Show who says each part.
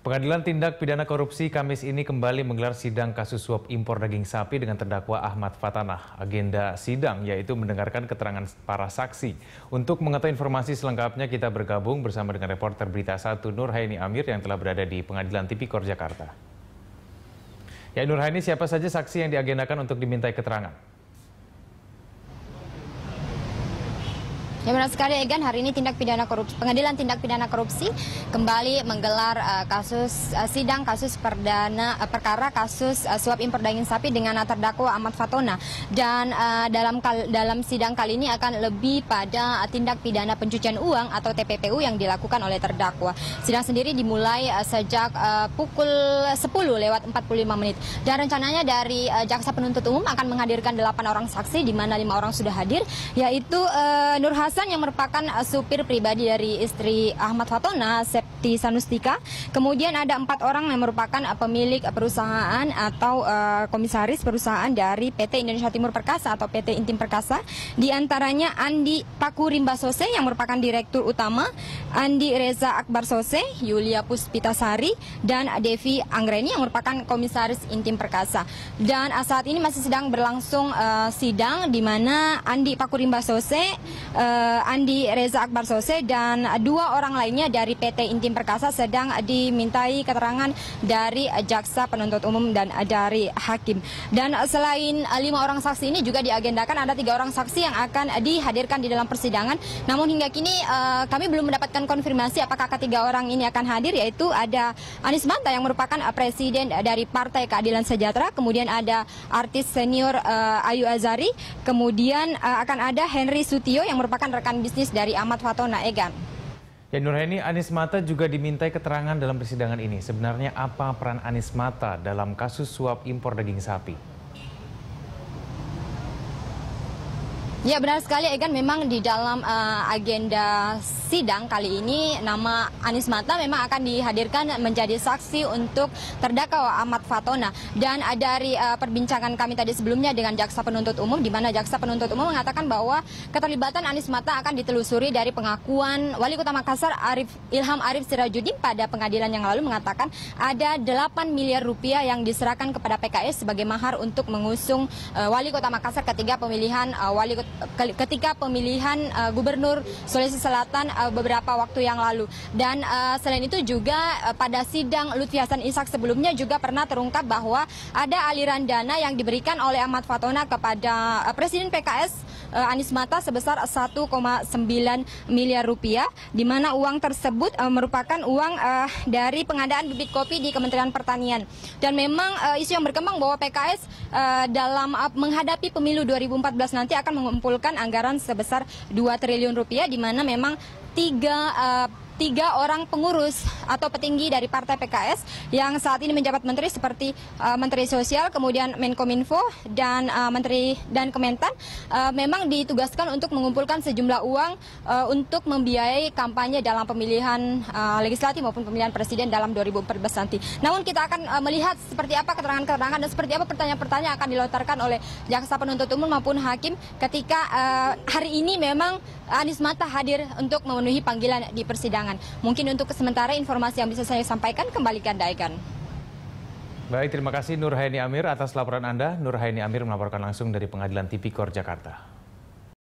Speaker 1: Pengadilan Tindak Pidana Korupsi Kamis ini kembali menggelar sidang kasus suap impor daging sapi dengan terdakwa Ahmad Fatanah. Agenda sidang yaitu mendengarkan keterangan para saksi. Untuk mengetahui informasi selengkapnya kita bergabung bersama dengan reporter Berita 1 Nurhaini Amir yang telah berada di Pengadilan Tipikor Jakarta. Ya Nurhaini, siapa saja saksi yang diagendakan untuk dimintai keterangan?
Speaker 2: Ya benar sekali Egan, hari ini Pengadilan Tindak Pidana Korupsi kembali menggelar sidang kasus perkara kasus suap impor daging sapi dengan terdakwa Ahmad Fatanah. Dan dalam sidang kali ini akan lebih pada tindak pidana pencucian uang atau TPPU yang dilakukan oleh terdakwa. Sidang sendiri dimulai sejak pukul 10:45 menit. Dan rencananya dari jaksa penuntut umum akan menghadirkan 8 orang saksi, di mana 5 orang sudah hadir, yaitu Nur Hasan yang merupakan supir pribadi dari istri Ahmad Fatanah, Septi Sanustika. Kemudian ada 4 orang yang merupakan pemilik perusahaan atau komisaris perusahaan dari PT Indonesia Timur Perkasa atau PT Intim Perkasa. Di antaranya Andi Pakurimbasose yang merupakan direktur utama, Andi Reza Akbar Sose, Yulia Puspitasari, dan Devi Anggreni yang merupakan komisaris Intim Perkasa. Dan saat ini masih sedang berlangsung sidang di mana Andi Pakurimbasose, Andi Reza Akbar Sose, dan 2 orang lainnya dari PT Intim Perkasa sedang dimintai keterangan dari jaksa penuntut umum dan dari hakim. Dan selain 5 orang saksi ini juga diagendakan ada 3 orang saksi yang akan dihadirkan di dalam persidangan. Namun hingga kini kami belum mendapatkan konfirmasi apakah ketiga orang ini akan hadir, yaitu ada Anies Mata yang merupakan presiden dari Partai Keadilan Sejahtera, kemudian ada artis senior Ayu Azari, kemudian akan ada Henry Sutio yang merupakan rekan bisnis dari Ahmad Fatanah. Egan.
Speaker 1: Ya Nurhaini, Anies Mata juga dimintai keterangan dalam persidangan ini. Sebenarnya apa peran Anies Mata dalam kasus suap impor daging sapi?
Speaker 2: Ya benar sekali Egan, memang di dalam agenda sidang kali ini nama Anies Mata memang akan dihadirkan menjadi saksi untuk terdakwa Ahmad Fatanah. Dan dari perbincangan kami tadi sebelumnya dengan jaksa penuntut umum, di mana jaksa penuntut umum mengatakan bahwa keterlibatan Anies Mata akan ditelusuri dari pengakuan Wali Kota Makassar Ilham Arif Sirajuddin pada pengadilan yang lalu, mengatakan ada 8 miliar rupiah yang diserahkan kepada PKS sebagai mahar untuk mengusung Wali Kota Makassar ketika pemilihan Gubernur Sulawesi Selatan beberapa waktu yang lalu. Dan selain itu juga pada sidang Lutfi Hasan Ishak sebelumnya juga pernah terungkap bahwa ada aliran dana yang diberikan oleh Ahmad Fatanah kepada Presiden PKS Anies Mata sebesar 1,9 miliar rupiah, di mana uang tersebut merupakan uang dari pengadaan bibit kopi di Kementerian Pertanian. Dan memang isu yang berkembang bahwa PKS dalam menghadapi pemilu 2014 nanti akan mengumpulkan anggaran sebesar 2 triliun rupiah, di mana memang tiga orang pengurus atau petinggi dari partai PKS yang saat ini menjabat menteri seperti Menteri Sosial, kemudian Menkominfo, dan Menteri dan Kementan memang ditugaskan untuk mengumpulkan sejumlah uang untuk membiayai kampanye dalam pemilihan legislatif maupun pemilihan presiden dalam 2014 nanti. Namun kita akan melihat seperti apa keterangan-keterangan dan seperti apa pertanyaan-pertanyaan akan dilontarkan oleh jaksa penuntut umum maupun hakim ketika hari ini memang Anies Mata hadir untuk memenuhi panggilan di persidangan. Mungkin untuk sementara informasi yang bisa saya sampaikan, kembalikan Daikan.
Speaker 1: Baik, terima kasih Nurhaini Amir atas laporan Anda. Nurhaini Amir melaporkan langsung dari Pengadilan Tipikor Jakarta.